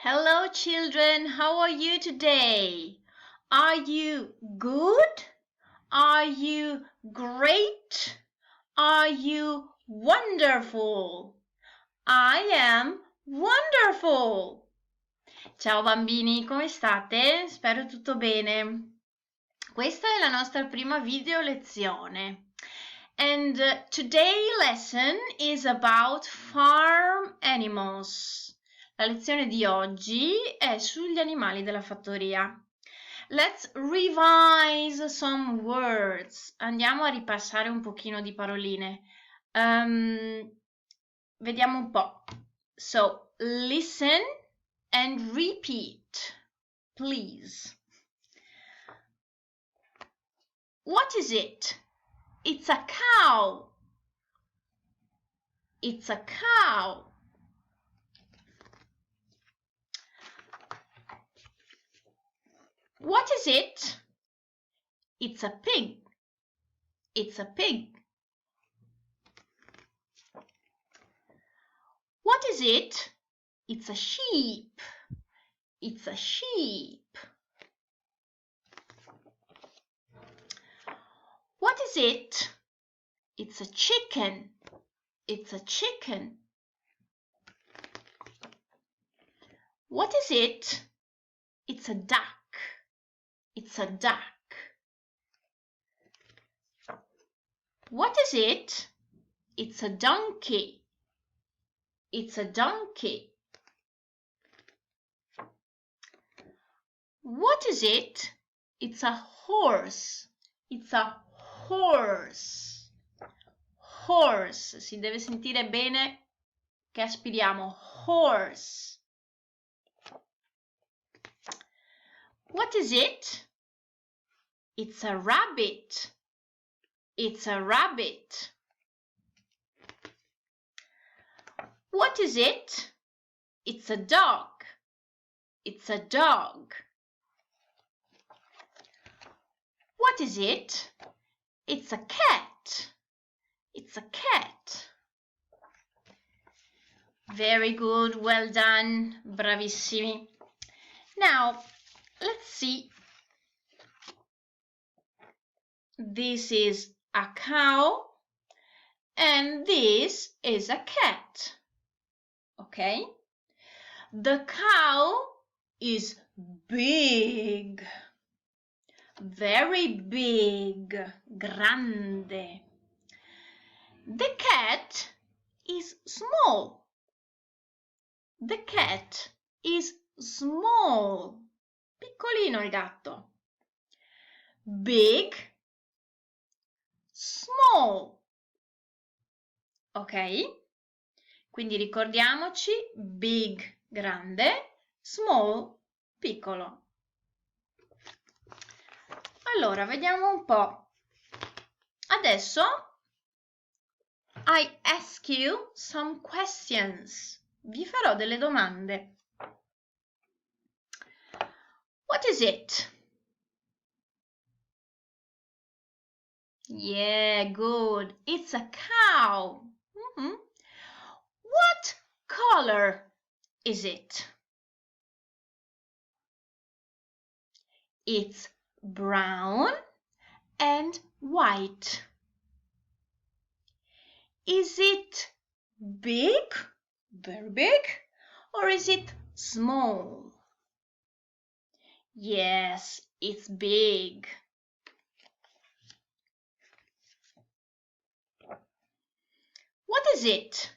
Hello, children. How are you today? Are you good? Are you great? Are you wonderful? I am wonderful. Ciao bambini, come state? Spero tutto bene. Questa è la nostra prima video lezione. And today's lesson is about farm animals. La lezione di oggi è sugli animali della fattoria. Let's revise some words. Andiamo a ripassare un pochino di paroline. Vediamo un po'. So, listen and repeat, please. What is it? It's a cow. It's a cow. What is it? It's a pig. It's a pig. What is it? It's a sheep. It's a sheep. What is it? It's a chicken. It's a chicken. What is it? It's a duck. It's a duck. What is it? It's a donkey. It's a donkey. What is it? It's a horse. It's a horse. Horse. Si deve sentire bene che aspiriamo. Horse. What is it? It's a rabbit. It's a rabbit. What is it? It's a dog. It's a dog. What is it? It's a cat. It's a cat. Very good, well done, bravissimi. Now, let's see. This is a cow and this is a cat. Okay? The cow is big. Very big, grande. The cat is small. The cat is small. Piccolino il gatto. Big, small. Ok? Quindi ricordiamoci big, grande, small, piccolo. Allora, vediamo un po'. Adesso I ask you some questions. Vi farò delle domande. What is it? Yeah, good. It's a cow. What color is it? It's brown and white. Is it big, very big, or is it small? Yes, it's big. What is it?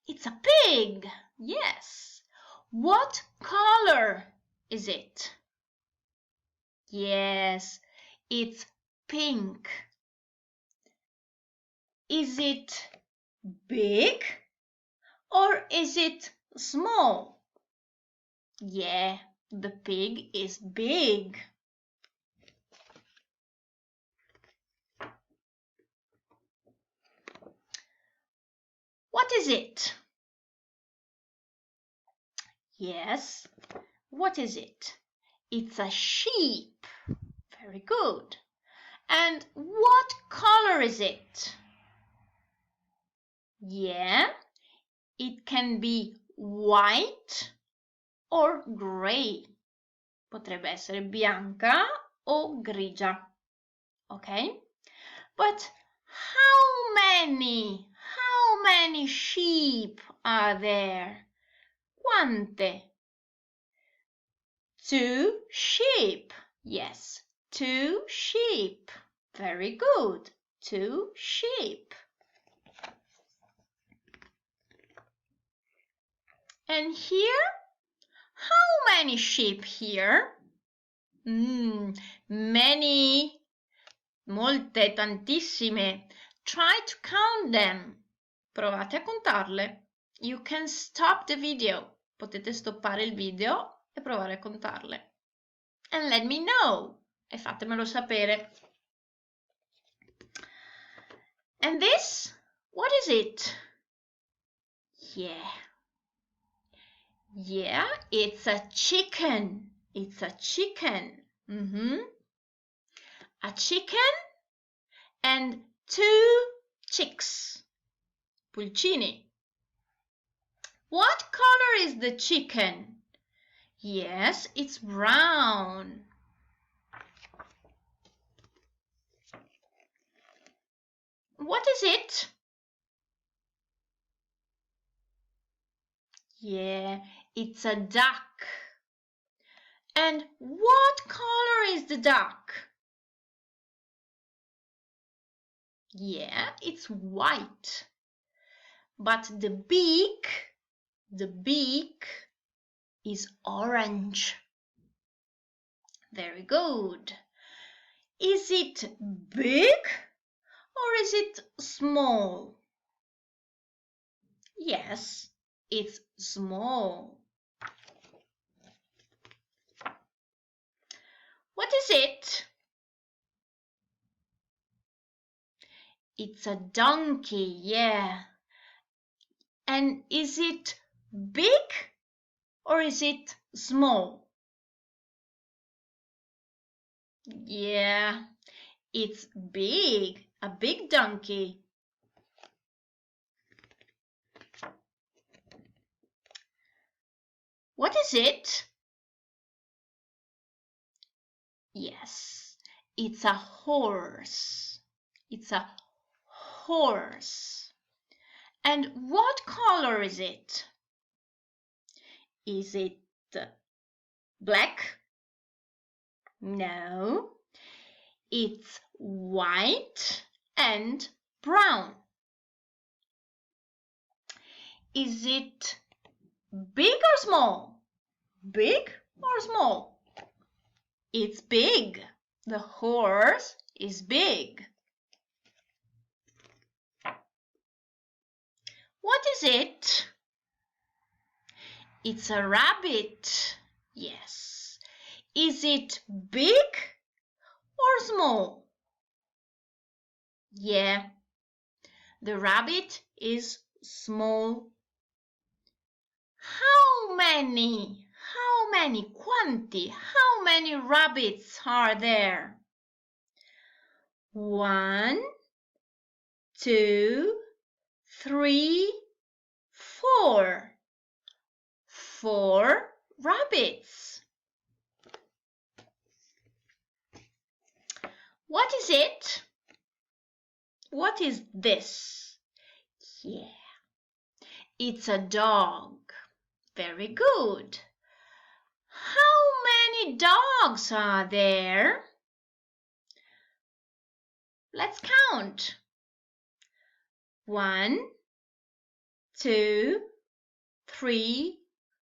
It's a pig. Yes. What color is it? Yes, it's pink. Is it big or is it small? Yeah, the pig is big. What is it? Yes, what is it? It's a sheep. Very good. And what color is it? Yeah, It can be white or gray. Potrebbe essere bianca o grigia. Okay? But how many sheep are there? Quante? 2 sheep. Yes, 2 sheep. Very good. 2 sheep. And here? How many sheep here? Many. Molte, tantissime. Try to count them. Provate a contarle. You can stop the video. Potete stoppare il video e provare a contarle. And let me know. E fatemelo sapere. And this? What is it? Yeah, it's a chicken. It's a chicken. A chicken and 2 chicks. Pulcini. What color is the chicken? Yes, it's brown. What is it? Yeah, it's a duck. And what color is the duck? Yeah, it's white. But the beak is orange. Very good. Is it big or is it small? Yes, it's small. What is it? It's a donkey, yeah. And is it big or is it small? Yeah, it's big, a big donkey. What is it? Yes, it's a horse. It's a horse. And what color is it? Is it black? No, it's white and brown. Is it big or small? Big or small? It's big. The horse is big. What is it? It's a rabbit. Yes. Is it big or small? Yeah. The rabbit is small. How many? Quanti? How many rabbits are there? 1, 2, 3, 4. 4 rabbits. What is it? What is this? Yeah, it's a dog. Very good. How many dogs are there? Let's count. 1, 2, 3,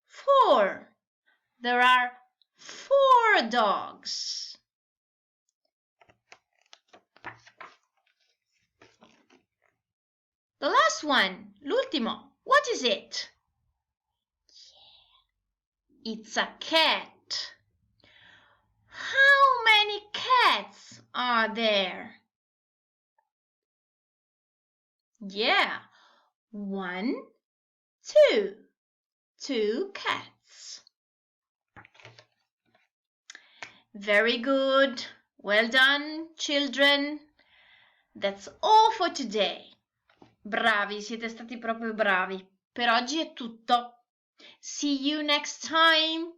4. There are 4 dogs. The last one, l'ultimo. What is it? It's a cat. How many cats are there? Yeah, 1, 2. 2 cats. Very good. Well done, children. That's all for today. Bravi, siete stati proprio bravi. Per oggi è tutto. See you next time!